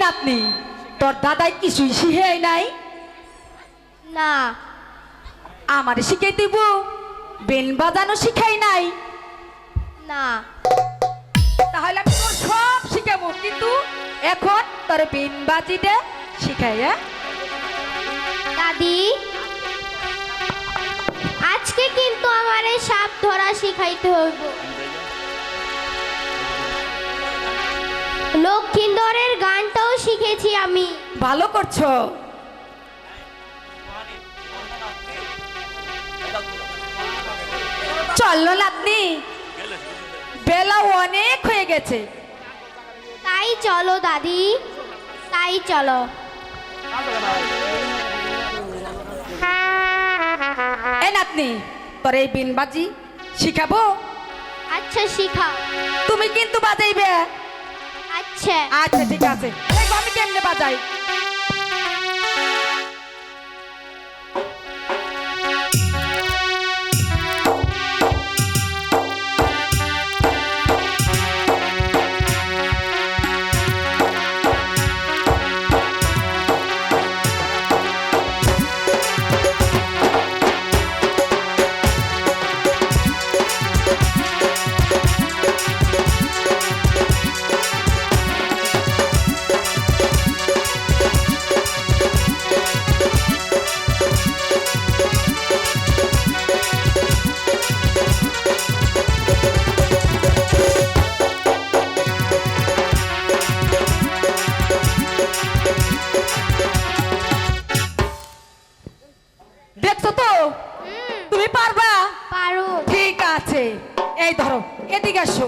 নাতনি তোর দাদাই কিছুই শিখে নাই? না। আমার শিখাই দিব? বেল বাজানো শিখাই নাই? না। তাহলে আমি তোর সব শিখাবো, কিন্তু এখন তোর বেল বাজিটা শিখাই। দাদি, আজকে কিন্তু আমার এই সাপ ধরা শিখাইতে হইব। লক্ষিন্দরের গানটাও শিখেছি আমি। ভালো করছো। চলো নাতনি, বেলা অনেক হয়ে গেছে। তাই চলো দাদি, তাই চলো। এ নাতনি, তোর এই বিনবাজি শিখাবো। আচ্ছা শিখাও। তুমি কিন্তু বাজাইবে। আচ্ছা। আচ্ছা ঠিক আছে, দেখো আমি কেমনে বাজাই। দেখছো তো তুমি পারবা? পারো। ঠিক আছে, এই ধরো, এদিকে আসো।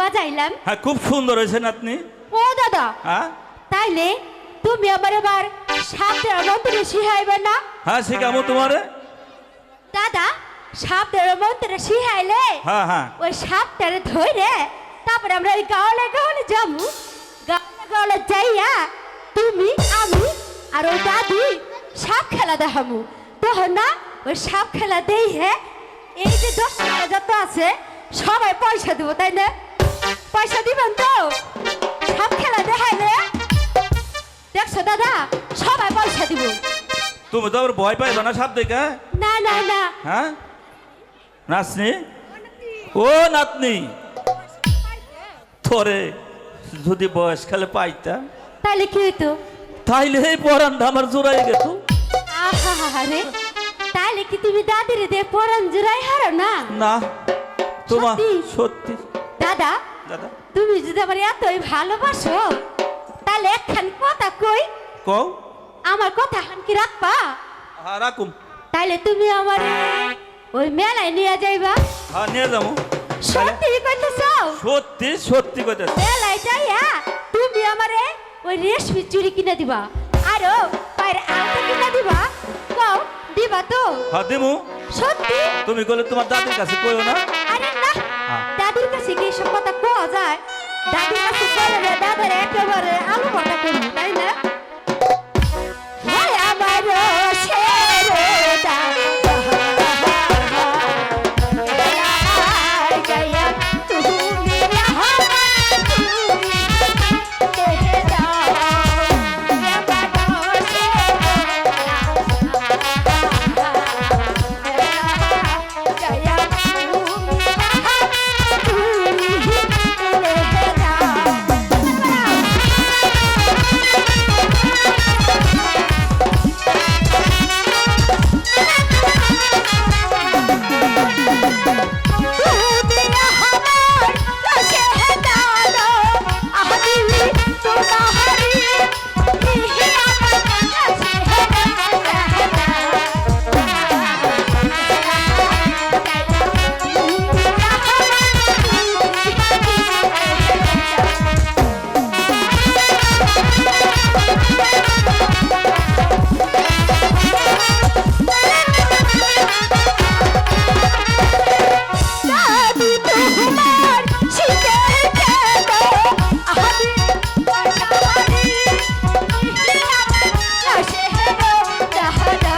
বাজাইলাম। হ্যাঁ, খুব সুন্দর হয়েছে নাতনি। ও দাদা, হ্যাঁ তাইলে তুমি আমার এবার সাপদের মন্ত্রে শিখাইবে না? হ্যাঁ, শিখাবো তোমারে। দাদা, সাপদের মন্ত্রে শিখাইলে হ্যাঁ হ্যাঁ, ওই সাপটারে ধরে তারপরে আমরা ওই গাওলে গাওলে যাবো। গাওলে গাওলে যাইয়া তুমি, আমি আর ওই দাদি সাপ খেলা দেখাবো। তখন না ওই সাপ খেলা দেই, হ্যাঁ, এই যে 10 টাকা যত আছে সবাই পয়সা দেবো, তাই না? পয়সা দিবেন তো? সাপ খেলা দেখাইলে দেখছো দাদা, সবাই পয়সা দিব। তুমি তো আবার ভয় পাইবে না সাপ দেখে? না না না। হ্যাঁ নাতনি, ও নাতনি, তোরে যদি বয়সকালে পাইতাম তাইলে কি হইতো? তাইলে এই পরানটা আমার জোড়াই গেত। আহা রে, তাইলে কি তুমি দাদির দিয়ে পরান জুড়াই হারো না? না তোমার সত্যি? সত্যি দাদা, দাদা, তুমি যদি আমার এতই ভালোবাসো তাহলে একখান কথা কই। কও। আমার কথা খান কি রাখবা? হ্যাঁ রাখুম। তাইলে তুমি আমার ওই মেলায় নিয়ে যাইবা। হ্যাঁ নিয়ে যাবো। সত্যি কইতেছ? সত্যি সত্যি কথা। মেলায় যাইয়া তুমি আমারে ওই রেশমি চুড়ি কিনে দিবা, আরো পায়ের আংটা কিনে দিবা। কও দিবা তো? হ্যাঁ দিমু। সত্যি? তুমি বলে তোমার দাদির কাছে কইও না। আরে না, হ্যাঁ। দাদির কাছে কি সব কথা কোয়া যায়? দাদির কাছে কইলে দাদা আহাদি আহাদি লাশে হেলো জাহানা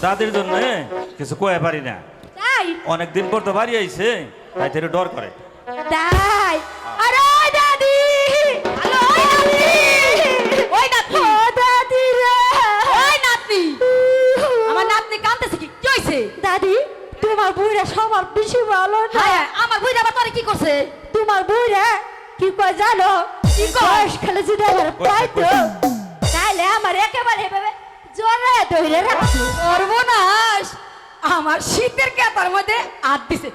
দাদির জন্য কিছু কয়ে পারি না, অনেকদিন পর তো বাড়ি আইছে, তাই তেরে ডর করে। তাই আরে ওই দাদি, হ্যালো ওই দাদি, ওই নাতনি, ও দাদি রে, ওই নাতনি, আমার নাতনি কাঁদতেছে কি? কি হইছে? দাদি তোমার বুইরা সবার বেশি ভালো না। হ্যাঁ, আমার বুইরা আবার তোরে কি করছে? তোমার বুইরা কি কয় জানো? কি কয়? খেলে যদি আমার পাইতো তাহলে আমার একেবারে এভাবে জোরে ধরে রাখতো। সর্বনাশ, আমার শীতের কেতার মধ্যে হাত দিছে।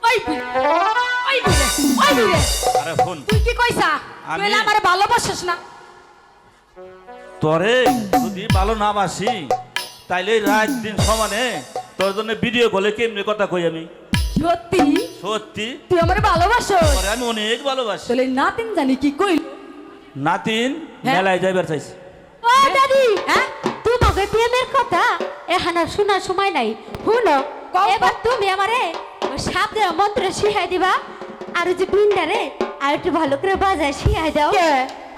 ওই বুইড়া, ওই বুইড়া, ওই বুইড়া, আরে ফোন তুই কি কইছা? আমি- তুই আমারে ভালোবাসিস না? তোরে যদি ভালো না বাসি তাইলে রাত দিন সমানে তোর জন্য ভিডিও কলে কেমনি কথা কই আমি। সত্যি সত্যি তুই আমারে ভালোবাসিস? তোরে আমি অনেক ভালোবাসি। চলে নাতিন জানি কি কইল? নাতিন হ্যাঁ? মেলায় যাইবার চাইছে। ও দাদি, হ্যাঁ? তোমাকে প্রেমের কথা এখন আর শোনার সময় নাই। শুনো, কও। এবার তুমি আমারে ওই সাপদের মন্ত্র শিখাই দিবা, আর ওই যে বিন্দারে আর একটু ভালো করে বাজায় শিখাই দাও। কে?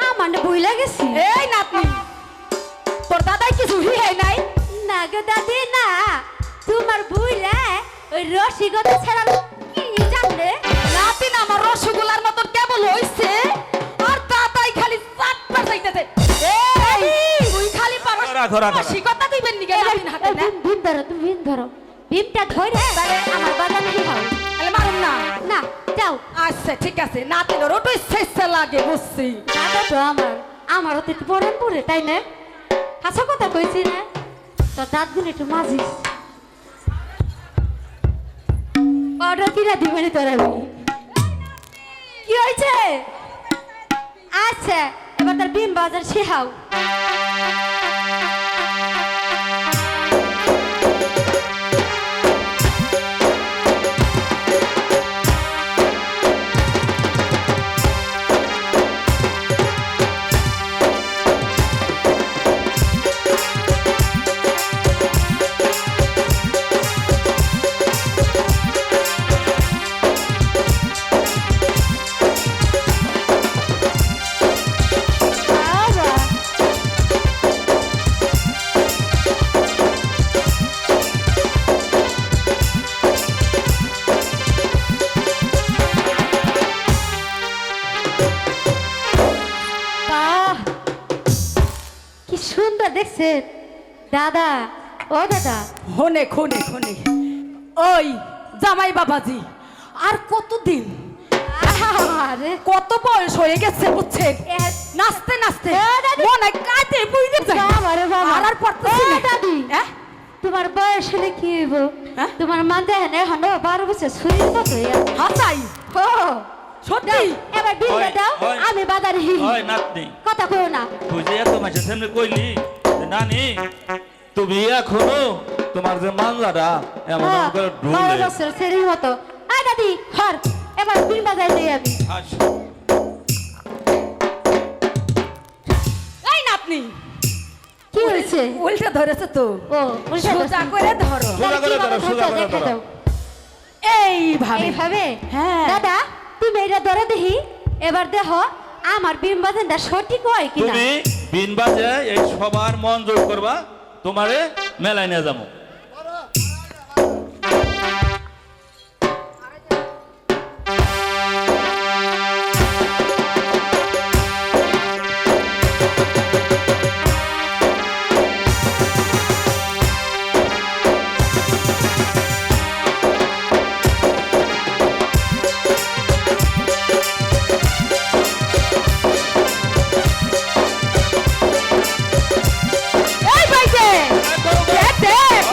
আমার না ভুল লাগেছি। এই নাতনি, তোর দাদাই কিছু হিহাই নাই? না গো দাদি না, তোমার বুইরা ওই রসিকতা ছাড়া কি জানলে? নাতিন আমার রসগোল্লার মতন কেবল হইছে, আর দাদাই খালি চাটপা যাইতেছে। এই তুই খালি পারস রাখো, রাখো। রসিকতা দিবেন নিগে নাতিন হাতে না? ভীম ধরো, তুমি ভীম ধরো, ভীমটা ধরে আমার বাজারে শিখাও। তাহলে মারুন না। না যাও, আচ্ছা ঠিক আছে, নাতিনের ওটা ইচ্ছা লাগে, বুঝছি। দাদা তো আমারও তো একটু পড়েন পড়ে, তাই না? হাসা কথা কইছি না, তো দাঁতগুলো একটু মাজিস। অর্ডার কিনা দিবেনি তোর আমি? কি হয়েছে? আচ্ছা এবার তার বিন বাজার শেহাও। দেখছেন দাদা? ও দাদা, হনে খনে খনে, ওই জামাই বাবাজি, আর কতদিন, আরে কত বয়স হয়ে গেছে বুঝছেন, নাচতে নাচতে মনে কাঁদে বুঝতে যায়। বাবারে বাবা, আর পারতেছি না। দাদি হ্যাঁ? তোমার বয়স হলে কি হইব? হ্যাঁ? তোমার মান দেখেন এখন 12 বছর শরীর কত হাসাই ও সত্যি। এবার বিল ওই, দাও, ওই। আমি বাজারে হি ওই নাতনি, কথা কইও না। তুই যে এত মাসের সামনে কইলি যে নানি তুমি এখনো তোমার যে মানলাটা এমন হ্যাঁ, করে 12 ঢুলে বছর শরীর মতো। আয় দাদি হর, এবার বিল বাজারে যাই আমি। আচ্ছা ধরছে উল্টা ধরেছে তো ও উল্টা সোজা করে ধরো সোজা করে ধরো, সোজা করে দেখা ধরো। দাও। এইভাবে এইভাবে হ্যাঁ। দাদা তুমি এটা ধরে দেখি এবার দেখো আমার বিম বাজনটা সঠিক হয় কিনা তুমি বিন বাজে এই সবার মন জোর করবা, তোমারে মেলায় নিয়ে যাবো। এই ভাইকে দেখ দেখ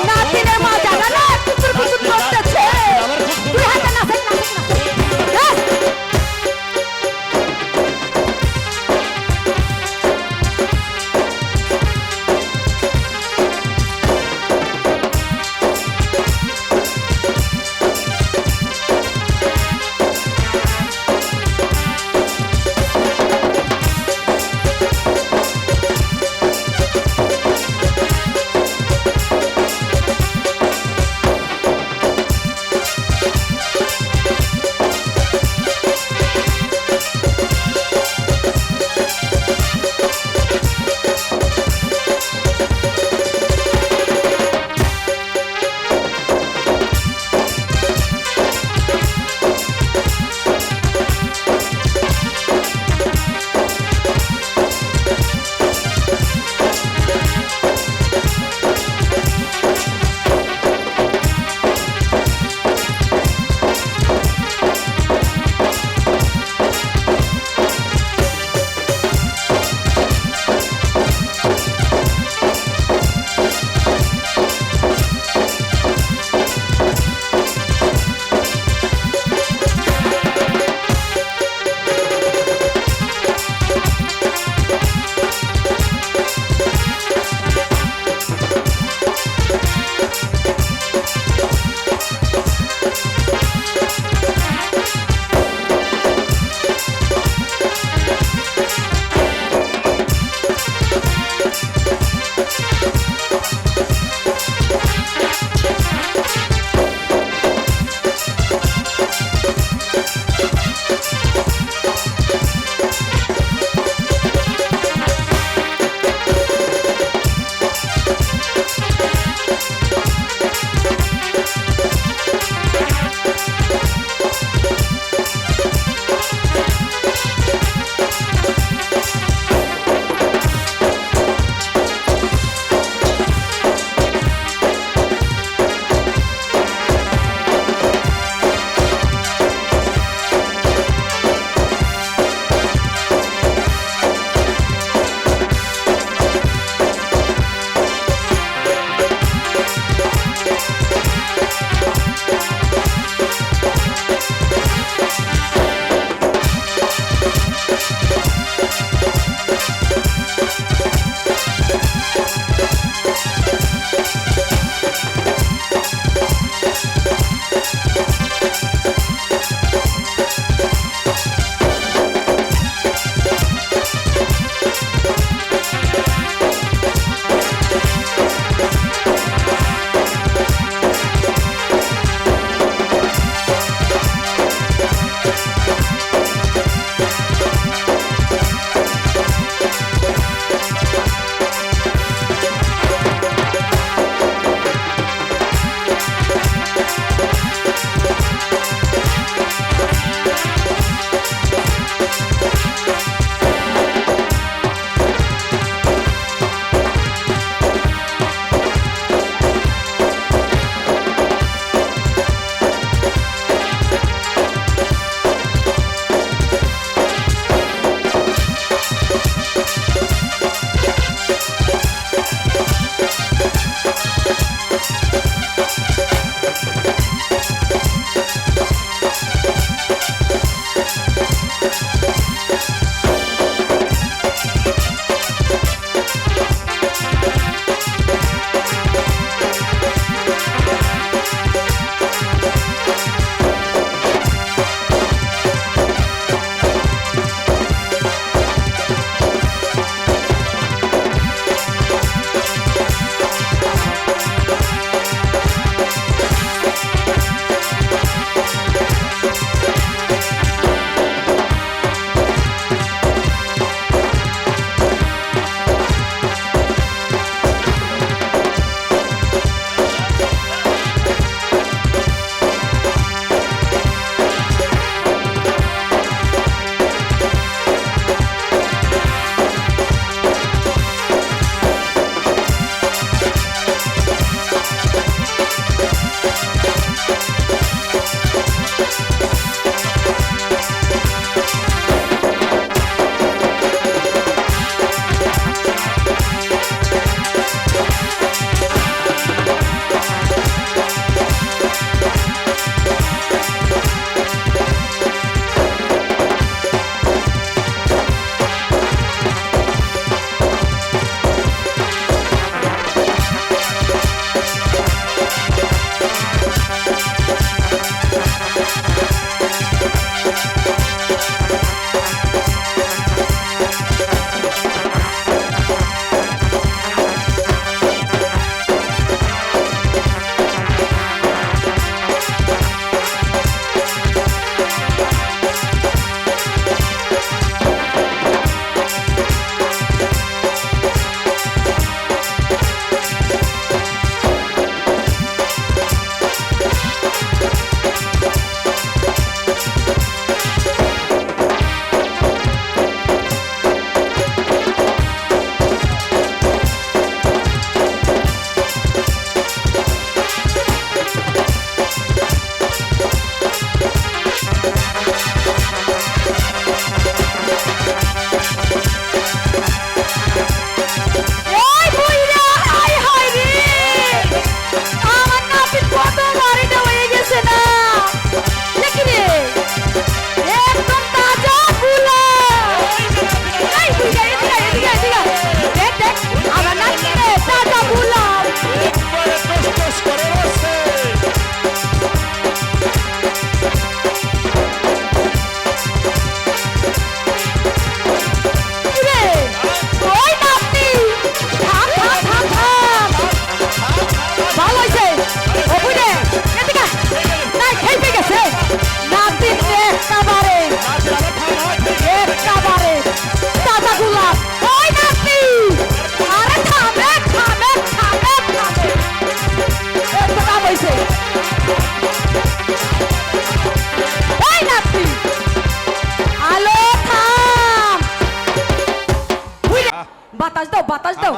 বাতাস দাও বাতাস দাও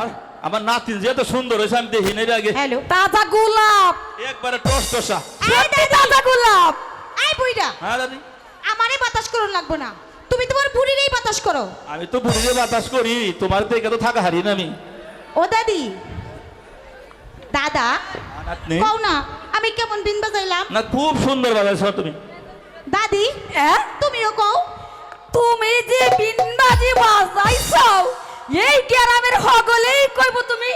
আমার নাতিন যে এত সুন্দর হয়েছে আমি দেখি নাই আগে। হ্যালো তাজা গোলাপ একবারে টস টসা। সত্যি তাজা গোলাপ এই বুইড়া হ্যাঁ দাদি, আমারে বাতাস করুন লাগবো না, তুমি তোমার বুড়িরেই বাতাস করো। আমি তো বুড়িরে বাতাস করি, তোমার দেখে তো থাকা হারি না আমি। ও দাদি, দাদা নাতনি, কও না আমি কেমন বিন বাজাইলাম? না খুব সুন্দর বাজাইছো তুমি। দাদি হ্যাঁ তুমিও কও। তুমি যে বিনবাজি বাজাইছো এই গ্রামের হগলেই কইব তুমি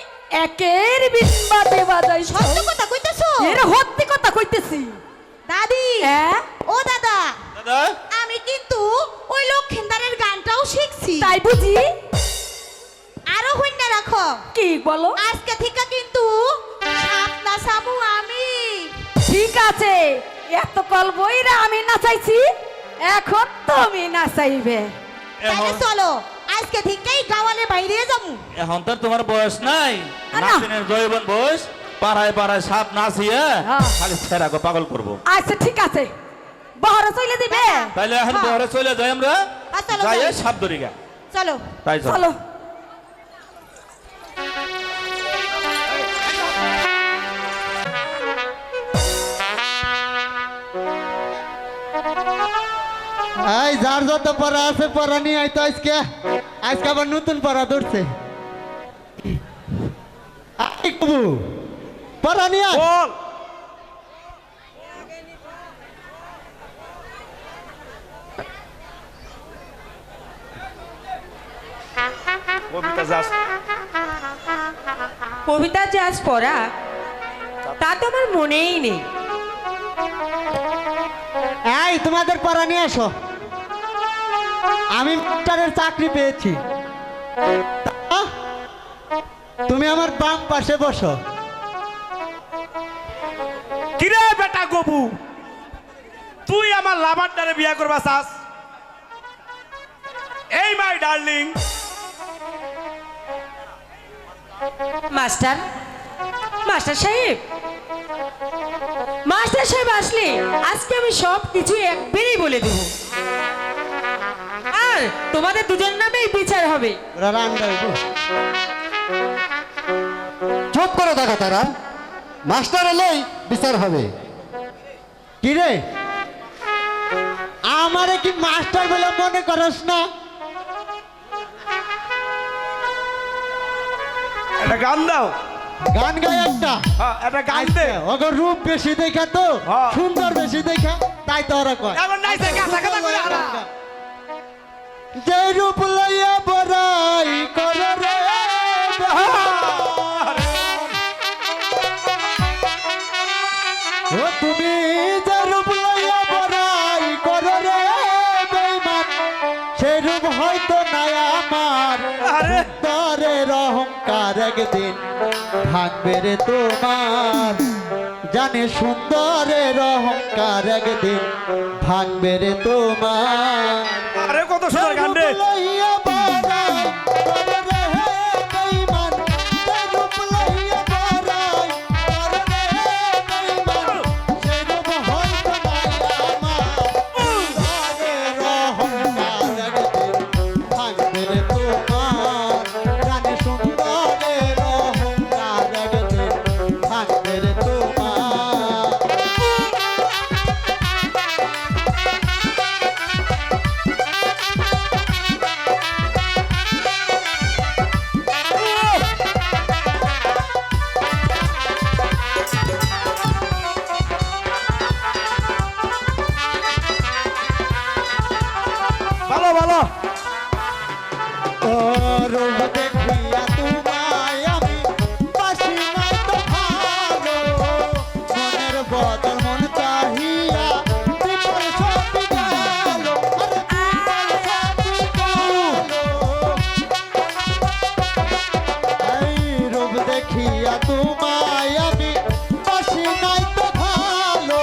একের বিনবাজি বাজাইছো। সত্য কথা কইতেছো? এর সত্যি কথা কইতেছি। দাদি হ্যাঁ ও দাদা, দাদা আমি কিন্তু ওই লক্ষিন্দারের গানটাও শিখছি। তাই বুঝি? আরো হইনা রাখো, কি বলো? আজকে থেকে কিন্তু সাপ না সামু আমি। ঠিক আছে, এত কল বইরা আমি নাচাইছি, এখন তুমি নাচাইবে। তাহলে চলো আজকে থেকেই গাওয়ালে বাইরে যাবো। এখন তো আর তোমার বয়স নাই, না। নাতিনের জয়বন বয়স। পাড়ায় পাড়ায় সাপ নাচিয়ে হ্যাঁ। খালি ছেড়াকে পাগল করবো। আচ্ছা ঠিক আছে, বহরে চলে দিবে। তাইলে এখন হ্যাঁ। বহরে চলে যাই আমরা, হ্যাঁ, চলো, যাই যাই। সাপ ধরিগা। চলো তাই চলো। চলো। এই যার যত পড়া আছে পড়া নিয়ে আইতো আজকে আজকে আবার নতুন পড়া ধরছে। এই কবু পড়া নিয়ে আয়। বল কবিতা যাস কবিতা যে আজ পড়া তা তো আমার মনেই নেই। এই তোমাদের পড়া নিয়ে আসো, আমি মাস্টারের চাকরি পেয়েছি। তা, তুমি আমার বাম পাশে বসো। কিরে বেটা গবু, তুই আমার লাভারটারে বিয়া করবা চাস? এই মাই ডার্লিং, মাস্টার মাস্টার সাহেব, মাস্টার সাহেব আসলে আজকে আমি সব কিছু একবারেই বলে দেব, আর তোমাদের দুজন নামেই বিচার হবে। ওরা রান্না হইব। চুপ করে থাকা তারা, মাস্টার এলেই বিচার হবে। কি রে, আমারে কি মাস্টার বলে মনে করস না? একটা গান দাও। গান গায় একটা। হ্যাঁ, একটা গান দে। ওগো রূপ বেশি দেখা তো, হ্যাঁ। সুন্দর বেশি দেখা, তাই তো ওরা কয়। এখন নাইছে গাছা কথা কইরা হারা। যে রূপ লইয়া বড়াই করে রে ও তুমি, যে রূপ লইয়া বড়াই করে রে বেঈমান, সেই রূপ হয়তো নাই আমার। আরে তরের অহংকার একদিন ভাঙবে রে তোমার, জানে সুন্দরের অহংকার একদিন ভাঙবে রে তোমার। আরে কত সুন্দর গান রে। লইয়া বড়াই করে রে বেঈমান, যে রূপ লইয়া বড়াই করে রে বেঈমান, সেই রূপ হয়তো নাই আমার। তরের অহংকার একদিন ভাঙবে রে তোমার, জানে সুন্দরের অহংকার একদিন ভাঙবে রে তোমার। ভালো ভালো। রূপ দেখিয়া তোমায় আমি বাসি নাই তো ভালো, মনের বদল মন চাহিয়া বিফল সবই গেল, আরে বিফল সবই গেল। এই রূপ দেখিয়া তোমায় আমি বাসি নাই তো ভালো,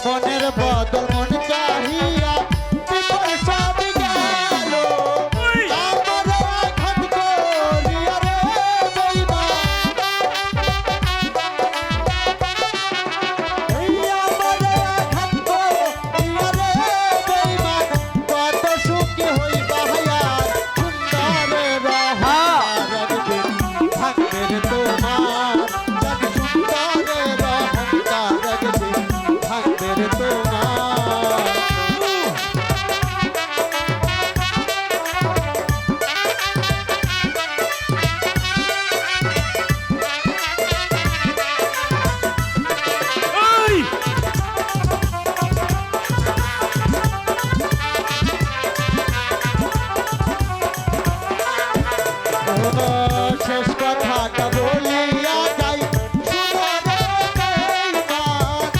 মনের বদল মন চাহিয়া বিফল সবই গেল। আমারে আঘাত করিয়া রে বেঈমান, এই আমারে আঘাত করিয়া রে বেঈমান, কত সুখী হইবা হায়ার সুন্দরের অহংকার শোনো শেষ কথাটা বলিয়া যাই শোনো রে বেঈমান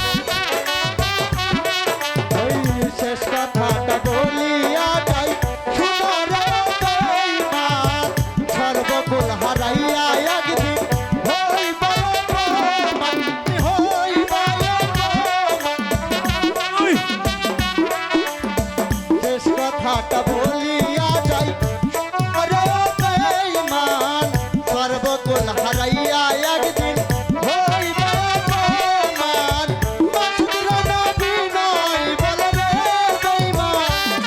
ওই শেষ কথাটা বলিয়া যাই শোনো রে বেঈমান সর্বকুল হারাইয়া একদিন হইব অপমান হইব অপমান শেষ কথাটা বলিয়া যাই ওরে বেঈমান সর্বকুল হারাইয়া একদিন হইব অপমান মাসুদ রানা বিনয় বলে রে বেঈমান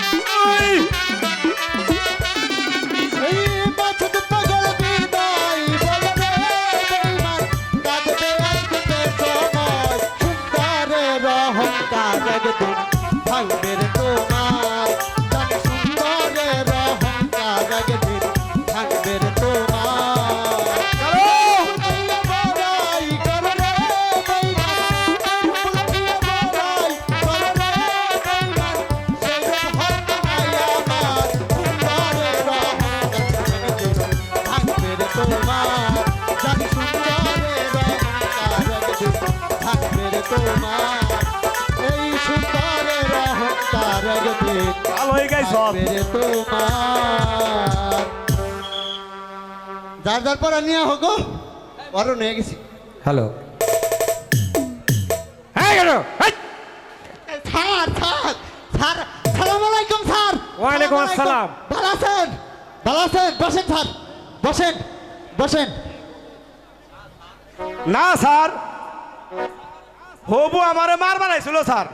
এই মাসুদ পাগল বিনয় বলে রে বেঈমান কাঁদবে আসবে সময় সুন্দরের অহংকার একদিন ভাঙবে রে তোমার জানি সুন্দরের অহংকার একদিন ভাঙবে রে তোমার বড়াই করো রে বেঈমান ফুলকিয়ে বড়াই করো রে বেঈমান সেরূপ হয়তো নাই আমার সুন্দরের অহংকার একদিন ভাঙবে রে তোমার জানি সুন্দরের অহংকার একদিন ভাঙবে রে তোমার এই সুন্দরের অহংকার একদিন ভালো হয়ে গেছে সব বেরে তোমার যার যার পর নিয়ে হোক বড় নিয়ে গেছি হ্যালো হ্যাঁ গেল স্যার স্যার স্যার সালাম আলাইকুম স্যার ওয়ালাইকুম আসসালাম। ভালো আছেন ভালো আছেন বসেন স্যার বসেন বসেন না স্যার হবু আমারে মার বানাইছিল স্যার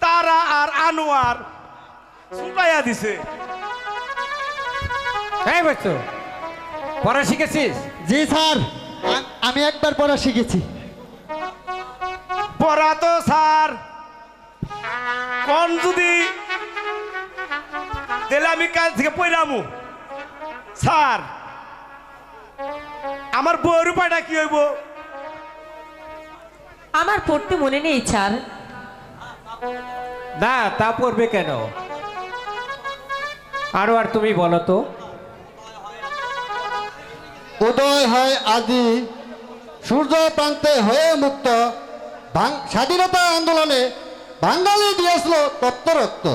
তারা আর আনোয়ার সুপাইয়া দিছে হ্যাঁ বলছো পড়া শিখেছিস? জি স্যার আমি একবার পড়া শিখেছি পড়া তো স্যার কোন যদি দিলে আমি কাল থেকে পড়ামু স্যার আমার বউয়ের উপায়টা কি হইব? আমার পড়তে মনে নেই স্যার। না তা পড়বে কেন? আরো আর তুমি বলো তো। উদয় হয় আজি সূর্য প্রান্তে হয়ে মুক্ত স্বাধীনতা আন্দোলনে বাঙালি দিয়েছিল তত্ত্ব রক্ত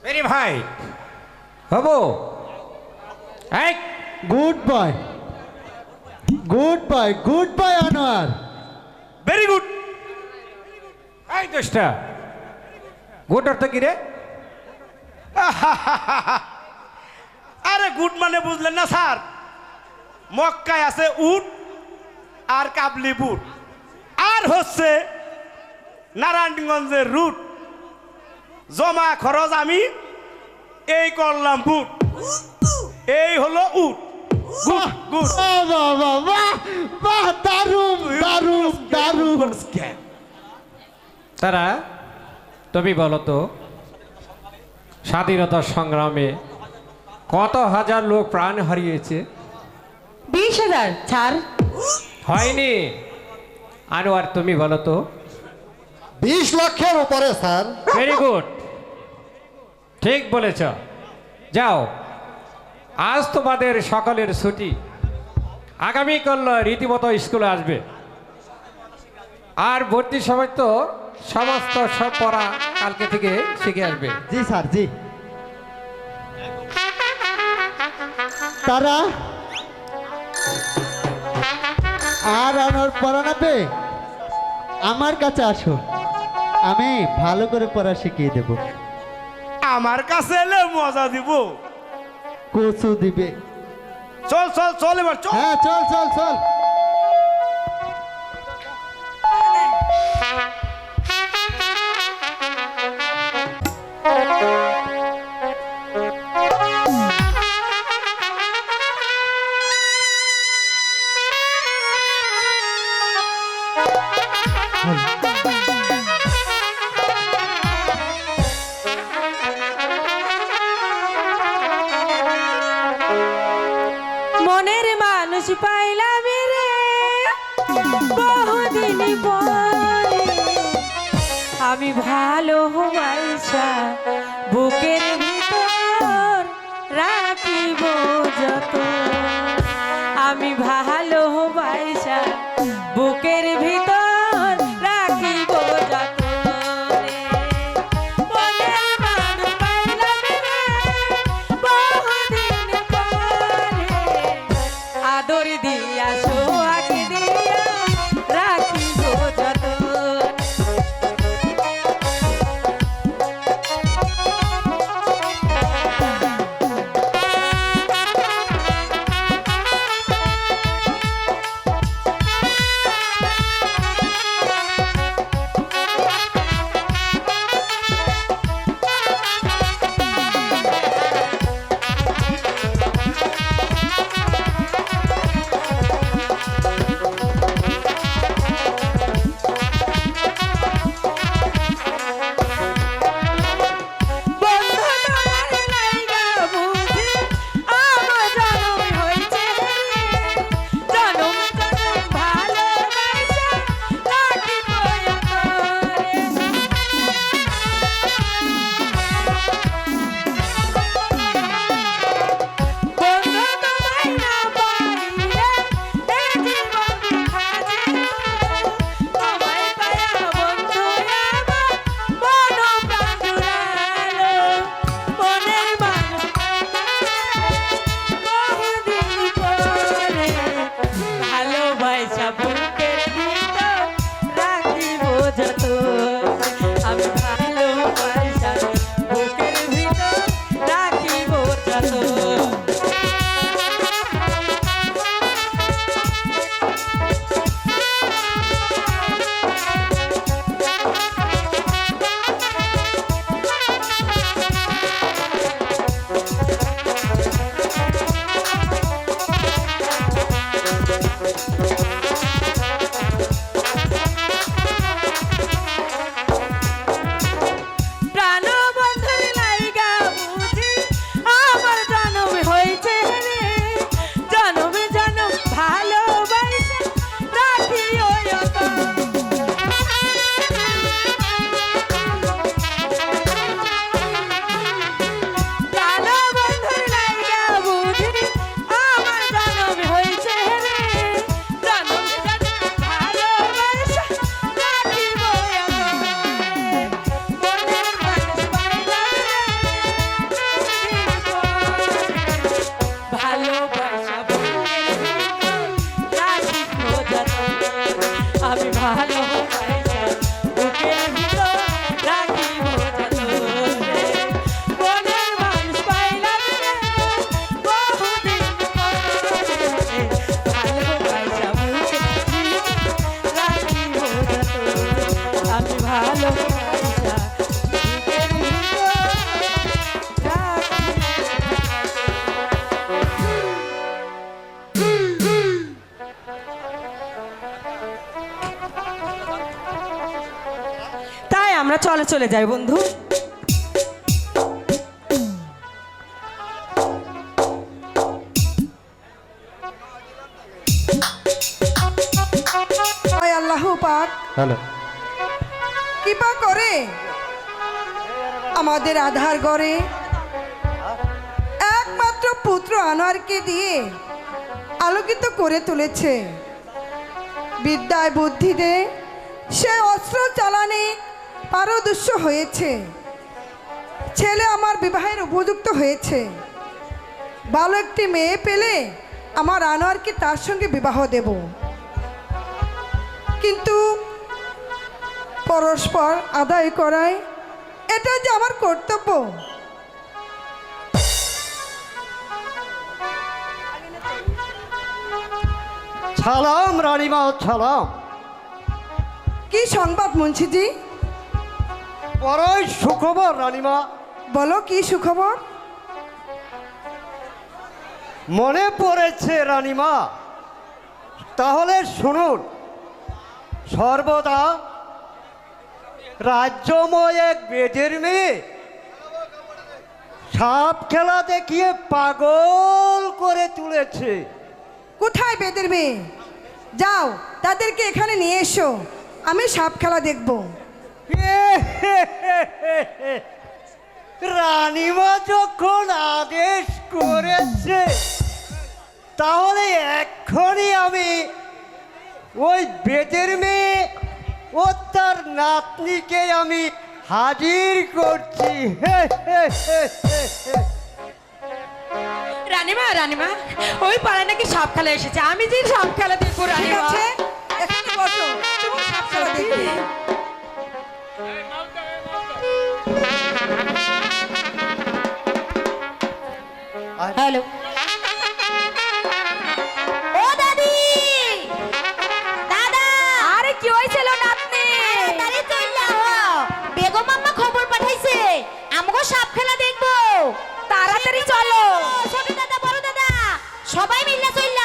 মেরি ভাই হবো এই good boy good boy good boy Anwar very good. এই দোষটা গুড অর্থ কি রে? আরে গুড মানে বুঝলেন না স্যার? মক্কায় আছে উট আর কাবলি বুট আর হচ্ছে নারায়ণগঞ্জের রুট জমা খরচ আমি এই করলাম বুট এই হলো উট গুড গুড। দারুণ দারুণ দারুণ তারা তুমি বলো তো স্বাধীনতা সংগ্রামে কত হাজার লোক প্রাণ হারিয়েছে? 20,000 স্যার। হয়নি। আনোয়ার তুমি বলো তো। 20 লক্ষের উপরে স্যার ভেরি গুড ঠিক বলেছ। যাও আজ তোমাদের সকলের ছুটি, আগামীকাল রীতিমতো স্কুলে আসবে। আর ভর্তি সময় তো সমস্ত সব পড়া কালকে থেকে শিখে আসবে। জি স্যার জি। তারা আর আমার পড়ানাতে আমার কাছে আসো, আমি ভালো করে পড়া শিখিয়ে দেব। আমার কাছে এলে মজা দিব। কোচু দিবে। চল চল চল এবার চল। হ্যাঁ চল চল চল। মনের মানুষ পাইলাম রে বহুদিন পরে, আমি ভালো হবাইসা বুকের ভিতর রাখিব। যত আমি ভালোবাসা বুকের ভিতর রাখিব যতনে মনের মানুষ পাইলাম রে বহুদিন পরে আদর দিয়া সোহাগ দিয়া রাখিব যতনে আমরা চলে যাই বন্ধু। আল্লাহ পাক হ্যালো কৃপা করে আমাদের আধার ঘরে একমাত্র পুত্র আনোয়ারকে দিয়ে আলোকিত করে তুলেছে। বিদ্যায় বুদ্ধিতে সে অস্ত্র চালানে পারদর্শী হয়েছে। ছেলে আমার বিবাহের উপযুক্ত হয়েছে। ভালো একটি মেয়ে পেলে আমার আনোয়ারকে তার সঙ্গে বিবাহ দেব, কিন্তু পরস্পর আদায় করায় এটা যে আমার কর্তব্য। সালাম রানীমা, সালাম। কি সংবাদ মুন্সিজি? বড়ই সুখবর রানীমা। বলো কি সুখবর? মনে পড়েছে রানীমা, তাহলে শুনুন। সর্বদা রাজ্যময় এক বেদের মেয়ে সাপ খেলা দেখিয়ে পাগল করে তুলেছে। কোথায় বেদের মেয়ে? যাও তাদেরকে এখানে নিয়ে এসো, আমি সাপ খেলা দেখব। রানীমা যখন আদেশ করেছে তাহলে এক্ষুনি আমি ওই বেদের মেয়ে ও তার নাতনিকে আমি হাজির করছি। রানীমা রানীমা ওই পাড়ায় নাকি সাপ খেলা এসেছে, আমি যে সাপ খেলা দেখবো ঠিক রানীমা। আছে এখানে বসো, তুমি সাপ খেলা দেখবে। হ্যালো ও দাদি দাদা আরে কি হয়েছিল নাতনি? তাড়াতাড়ি চলে আও বেগম আম্মা খবর পাঠাইছে আমগো সাপ খেলা দেখবো তাড়াতাড়ি চলো। ছোট দাদা বড় দাদা সবাই মিলে চলে